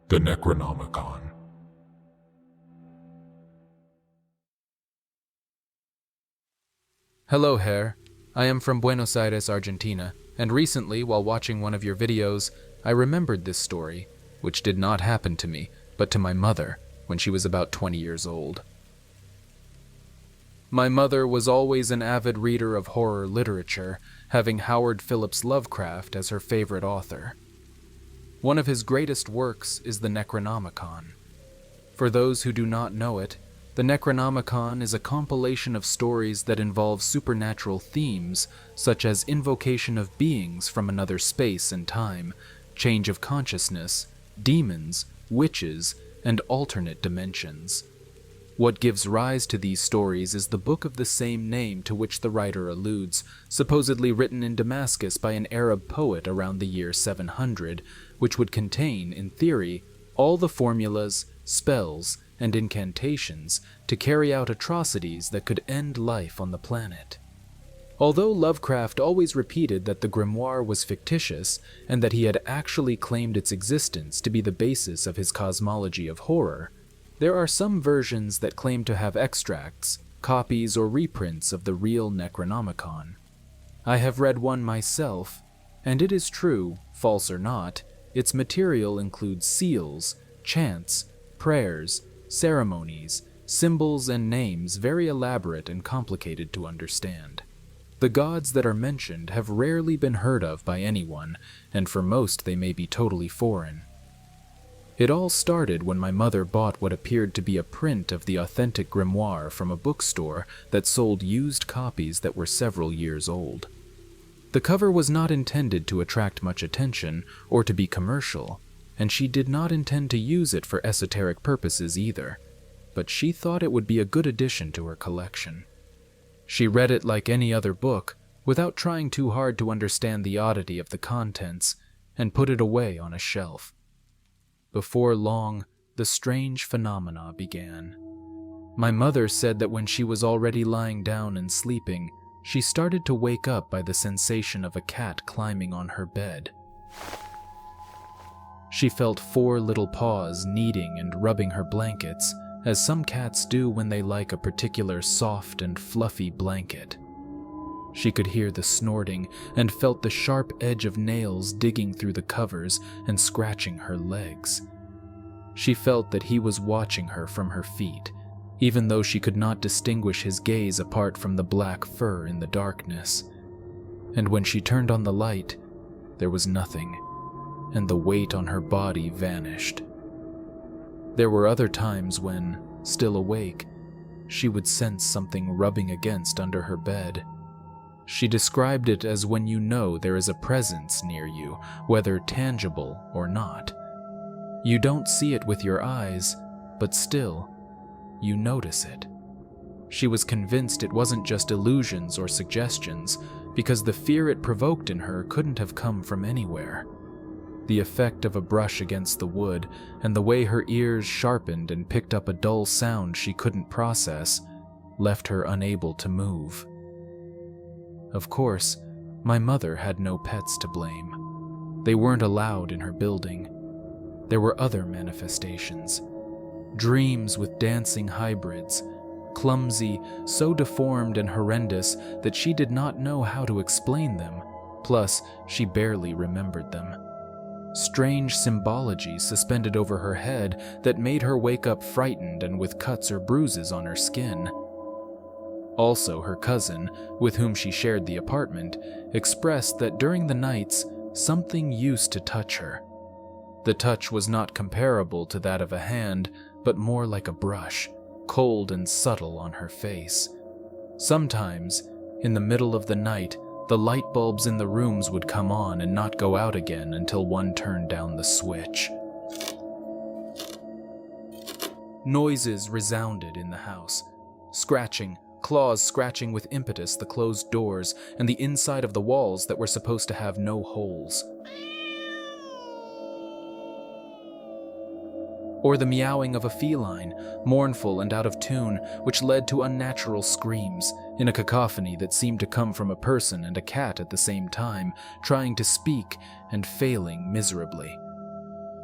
the Necronomicon. Hello, Herr. I am from Buenos Aires, Argentina, and recently, while watching one of your videos, I remembered this story, which did not happen to me, but to my mother, when she was about 20 years old. My mother was always an avid reader of horror literature, having Howard Phillips Lovecraft as her favorite author. One of his greatest works is the Necronomicon. For those who do not know it, the Necronomicon is a compilation of stories that involve supernatural themes, such as invocation of beings from another space and time, change of consciousness, demons, witches, and alternate dimensions. What gives rise to these stories is the book of the same name to which the writer alludes, supposedly written in Damascus by an Arab poet around the year 700, which would contain, in theory, all the formulas, spells, and incantations to carry out atrocities that could end life on the planet. Although Lovecraft always repeated that the grimoire was fictitious and that he had actually claimed its existence to be the basis of his cosmology of horror, there are some versions that claim to have extracts, copies, or reprints of the real Necronomicon. I have read one myself, and it is true, false or not, its material includes seals, chants, prayers, ceremonies, symbols, and names very elaborate and complicated to understand. The gods that are mentioned have rarely been heard of by anyone, and for most they may be totally foreign. It all started when my mother bought what appeared to be a print of the authentic grimoire from a bookstore that sold used copies that were several years old. The cover was not intended to attract much attention or to be commercial, and she did not intend to use it for esoteric purposes either, but she thought it would be a good addition to her collection. She read it like any other book, without trying too hard to understand the oddity of the contents, and put it away on a shelf. Before long, the strange phenomena began. My mother said that when she was already lying down and sleeping, she started to wake up by the sensation of a cat climbing on her bed. She felt 4 little paws kneading and rubbing her blankets, as some cats do when they like a particular soft and fluffy blanket. She could hear the snorting and felt the sharp edge of nails digging through the covers and scratching her legs. She felt that he was watching her from her feet, even though she could not distinguish his gaze apart from the black fur in the darkness. And when she turned on the light, there was nothing, and the weight on her body vanished. There were other times when, still awake, she would sense something rubbing against under her bed. She described it as when you know there is a presence near you, whether tangible or not. You don't see it with your eyes, but still, you notice it. She was convinced it wasn't just illusions or suggestions, because the fear it provoked in her couldn't have come from anywhere. The effect of a brush against the wood, and the way her ears sharpened and picked up a dull sound she couldn't process, left her unable to move. Of course, my mother had no pets to blame. They weren't allowed in her building. There were other manifestations. Dreams with dancing hybrids, clumsy, so deformed and horrendous that she did not know how to explain them, plus she barely remembered them. Strange symbology suspended over her head that made her wake up frightened and with cuts or bruises on her skin. Also, her cousin, with whom she shared the apartment, expressed that during the nights, something used to touch her. The touch was not comparable to that of a hand, but more like a brush, cold and subtle on her face. Sometimes, in the middle of the night, the light bulbs in the rooms would come on and not go out again until one turned down the switch. Noises resounded in the house. Scratching, claws scratching with impetus the closed doors and the inside of the walls that were supposed to have no holes. Or the meowing of a feline, mournful and out of tune, which led to unnatural screams, in a cacophony that seemed to come from a person and a cat at the same time, trying to speak and failing miserably.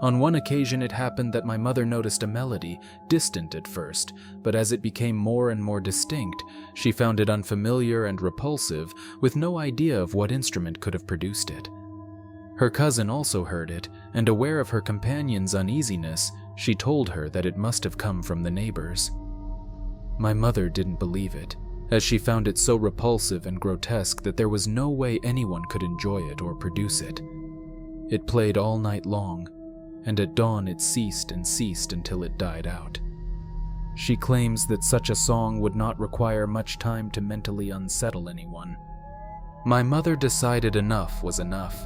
On one occasion it happened that my mother noticed a melody, distant at first, but as it became more and more distinct, she found it unfamiliar and repulsive, with no idea of what instrument could have produced it. Her cousin also heard it, and aware of her companion's uneasiness, she told her that it must have come from the neighbors. My mother didn't believe it, as she found it so repulsive and grotesque that there was no way anyone could enjoy it or produce it. It played all night long, and at dawn it ceased and ceased until it died out. She claims that such a song would not require much time to mentally unsettle anyone. My mother decided enough was enough.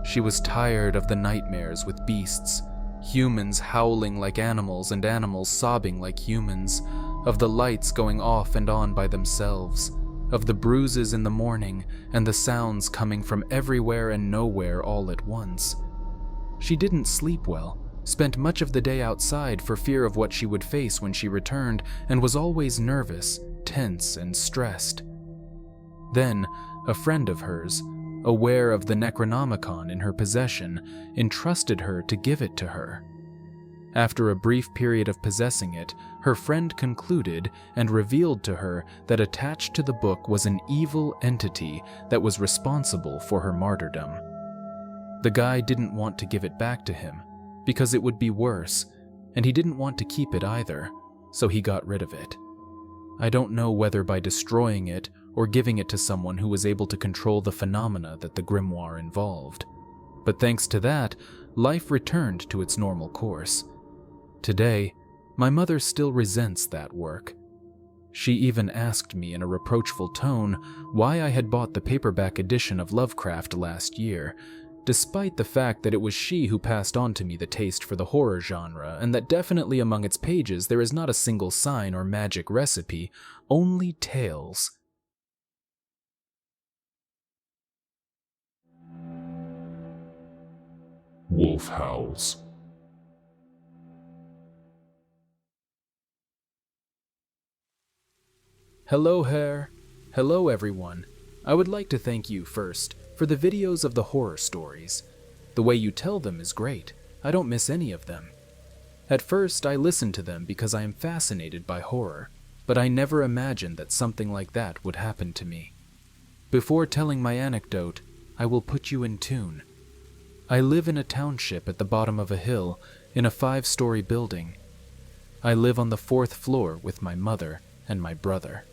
She was tired of the nightmares with beasts, humans howling like animals and animals sobbing like humans, of the lights going off and on by themselves, of the bruises in the morning and the sounds coming from everywhere and nowhere all at once. She didn't sleep well, spent much of the day outside for fear of what she would face when she returned, and was always nervous, tense, and stressed. Then, a friend of hers, aware of the Necronomicon in her possession, entrusted her to give it to her. After a brief period of possessing it, her friend concluded and revealed to her that attached to the book was an evil entity that was responsible for her martyrdom. The guy didn't want to give it back to him, because it would be worse, and he didn't want to keep it either, so he got rid of it. I don't know whether by destroying it or giving it to someone who was able to control the phenomena that the grimoire involved. But thanks to that, life returned to its normal course. Today, my mother still resents that work. She even asked me in a reproachful tone why I had bought the paperback edition of Lovecraft last year, despite the fact that it was she who passed on to me the taste for the horror genre, and that definitely among its pages there is not a single sign or magic recipe, only tales. Wolf howls. Hello, Herr. Hello, everyone. I would like to thank you first for the videos of the horror stories. The way you tell them is great. I don't miss any of them. At first, I listened to them because I am fascinated by horror, but I never imagined that something like that would happen to me. Before telling my anecdote, I will put you in tune. I live in a township at the bottom of a hill in a 5-story building. I live on the 4th floor with my mother and my brother.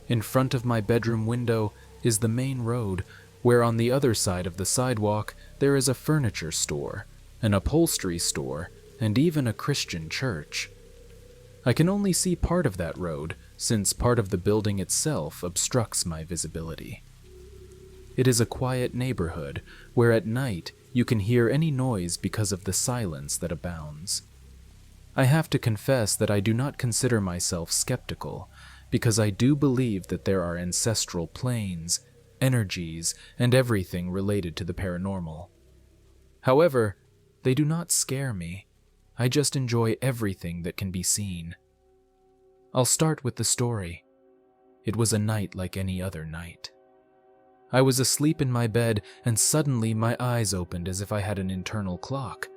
In front of my bedroom window is the main road, where on the other side of the sidewalk there is a furniture store, an upholstery store, and even a Christian church. I can only see part of that road, since part of the building itself obstructs my visibility. It is a quiet neighborhood, where at night you can hear any noise because of the silence that abounds. I have to confess that I do not consider myself skeptical, because I do believe that there are ancestral planes, energies, and everything related to the paranormal. However, they do not scare me. I just enjoy everything that can be seen. I'll start with the story. It was a night like any other night. I was asleep in my bed, and suddenly my eyes opened as if I had an internal clock.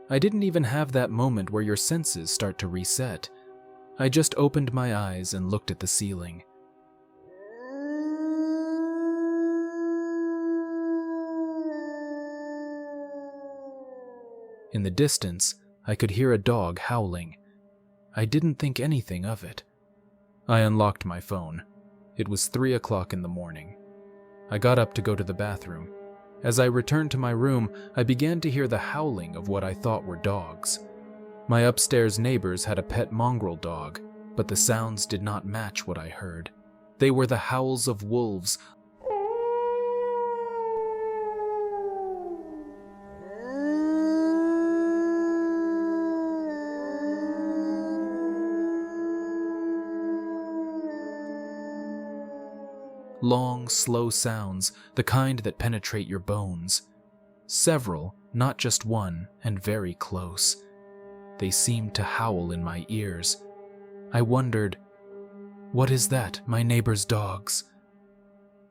I didn't even have that moment where your senses start to reset. I just opened my eyes and looked at the ceiling. In the distance, I could hear a dog howling. I didn't think anything of it. I unlocked my phone. It was 3 o'clock in the morning. I got up to go to the bathroom. As I returned to my room, I began to hear the howling of what I thought were dogs. My upstairs neighbors had a pet mongrel dog, but the sounds did not match what I heard. They were the howls of wolves. Long, slow sounds, the kind that penetrate your bones. Several, not just one, and very close. They seemed to howl in my ears. I wondered, what is that, my neighbor's dogs?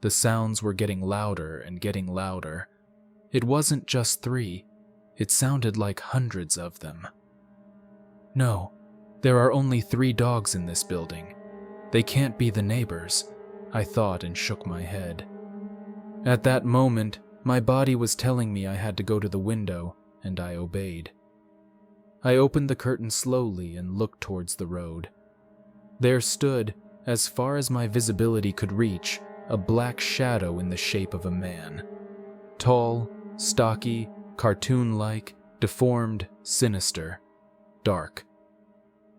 The sounds were getting louder and getting louder. It wasn't just 3. It sounded like hundreds of them. No, there are only 3 dogs in this building. They can't be the neighbors, I thought and shook my head. At that moment, my body was telling me I had to go to the window, and I obeyed. I opened the curtain slowly and looked towards the road. There stood, as far as my visibility could reach, a black shadow in the shape of a man. Tall, stocky, cartoon-like, deformed, sinister, dark.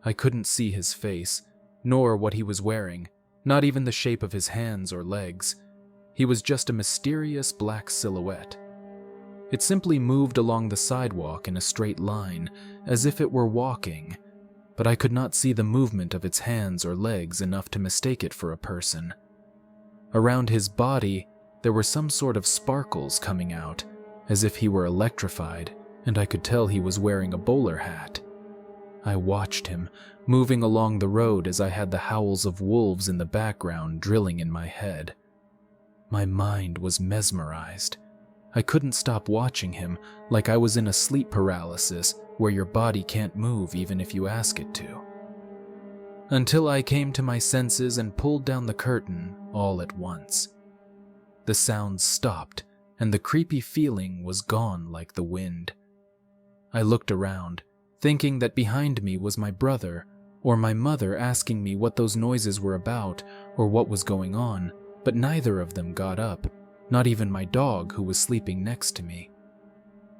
I couldn't see his face, nor what he was wearing, not even the shape of his hands or legs. He was just a mysterious black silhouette. It simply moved along the sidewalk in a straight line, as if it were walking, but I could not see the movement of its hands or legs enough to mistake it for a person. Around his body, there were some sort of sparkles coming out, as if he were electrified, and I could tell he was wearing a bowler hat. I watched him, moving along the road as I had the howls of wolves in the background drilling in my head. My mind was mesmerized. I couldn't stop watching him, like I was in a sleep paralysis where your body can't move even if you ask it to. Until I came to my senses and pulled down the curtain all at once. The sounds stopped, and the creepy feeling was gone like the wind. I looked around, thinking that behind me was my brother or my mother asking me what those noises were about or what was going on, but neither of them got up, not even my dog who was sleeping next to me.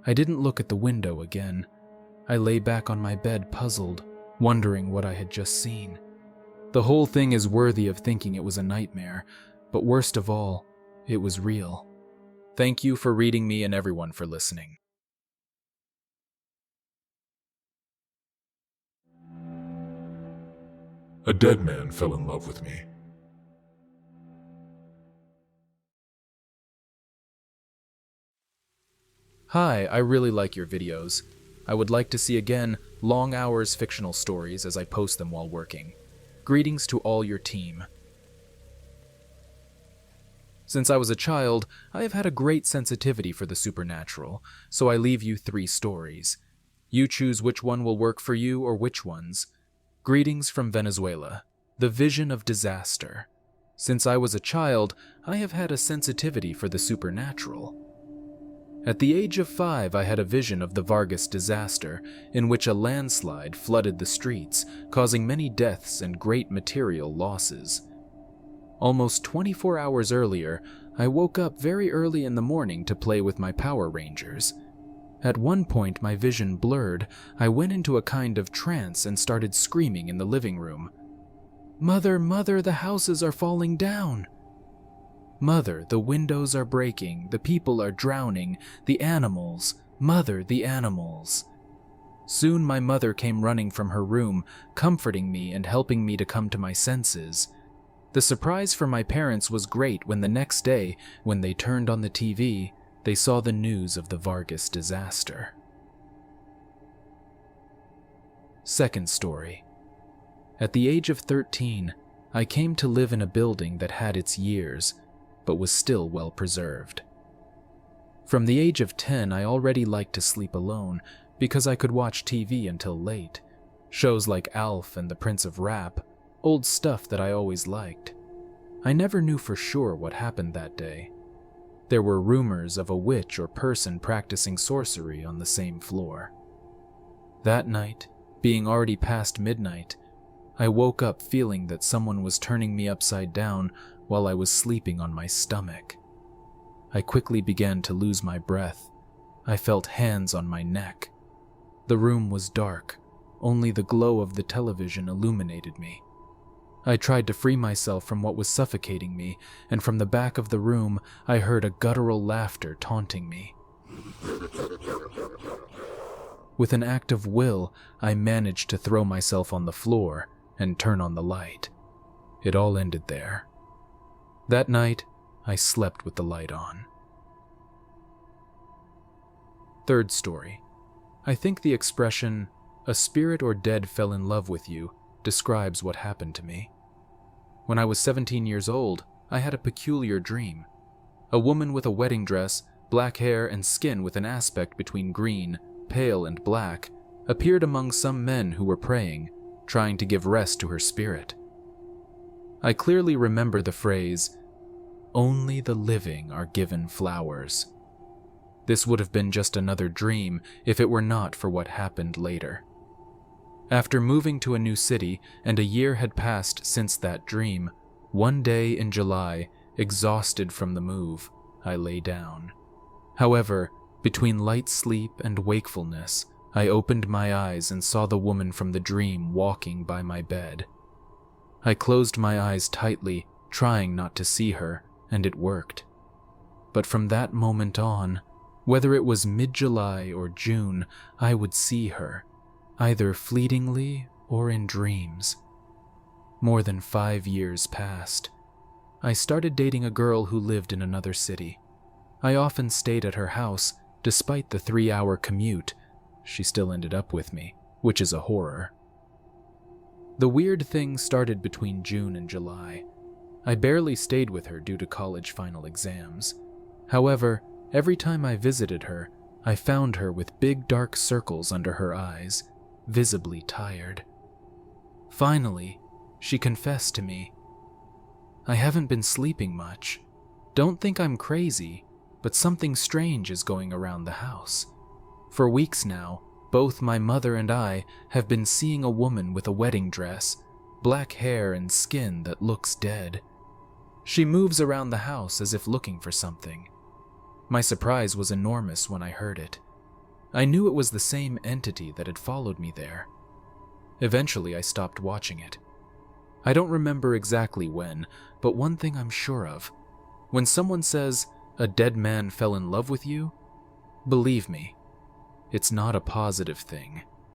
I didn't look at the window again. I lay back on my bed puzzled, wondering what I had just seen. The whole thing is worthy of thinking it was a nightmare, but worst of all, it was real. Thank you for reading me and everyone for listening. A dead man fell in love with me. Hi, I really like your videos. I would like to see again long hours fictional stories as I post them while working. Greetings to all your team. Since I was a child, I have had a great sensitivity for the supernatural, so I leave you 3 stories. You choose which one will work for you or which ones. Greetings from Venezuela. The Vision of Disaster. Since I was a child, I have had a sensitivity for the supernatural. At the age of 5, I had a vision of the Vargas disaster, in which a landslide flooded the streets, causing many deaths and great material losses. Almost 24 hours earlier, I woke up very early in the morning to play with my Power Rangers. At one point, my vision blurred. I went into a kind of trance and started screaming in the living room. "Mother, Mother, the houses are falling down! Mother, the windows are breaking, the people are drowning, the animals, Mother, the animals." Soon my mother came running from her room, comforting me and helping me to come to my senses. The surprise for my parents was great when the next day, when they turned on the TV, they saw the news of the Vargas disaster. Second story. At the age of 13, I came to live in a building that had its years, but was still well preserved. From the age of 10, I already liked to sleep alone because I could watch TV until late. Shows like Alf and the Prince of Rap, old stuff that I always liked. I never knew for sure what happened that day. There were rumors of a witch or person practicing sorcery on the same floor. That night, being already past midnight, I woke up feeling that someone was turning me upside down while I was sleeping on my stomach. I quickly began to lose my breath. I felt hands on my neck. The room was dark. Only the glow of the television illuminated me. I tried to free myself from what was suffocating me, and from the back of the room, I heard a guttural laughter taunting me. With an act of will, I managed to throw myself on the floor and turn on the light. It all ended there. That night, I slept with the light on. Third story. I think the expression, "a spirit or dead fell in love with you," describes what happened to me. When I was 17 years old, I had a peculiar dream. A woman with a wedding dress, black hair, and skin with an aspect between green, pale, and black, appeared among some men who were praying, trying to give rest to her spirit. I clearly remember the phrase, "Only the living are given flowers." This would have been just another dream if it were not for what happened later. After moving to a new city and a year had passed since that dream, one day in July, exhausted from the move, I lay down. However, between light sleep and wakefulness, I opened my eyes and saw the woman from the dream walking by my bed. I closed my eyes tightly, trying not to see her, and it worked. But from that moment on, whether it was mid-July or June, I would see her, either fleetingly or in dreams. More than 5 years passed. I started dating a girl who lived in another city. I often stayed at her house, despite the 3-hour commute. She still ended up with me, which is a horror. The weird thing started between June and July. I barely stayed with her due to college final exams. However, every time I visited her, I found her with big dark circles under her eyes, visibly tired. Finally, she confessed to me. "I haven't been sleeping much. Don't think I'm crazy, but something strange is going around the house. For weeks now, both my mother and I have been seeing a woman with a wedding dress, black hair, and skin that looks dead. She moves around the house as if looking for something." My surprise was enormous when I heard it. I knew it was the same entity that had followed me there. Eventually, I stopped watching it. I don't remember exactly when, but one thing I'm sure of. When someone says, "A dead man fell in love with you," believe me, it's not a positive thing.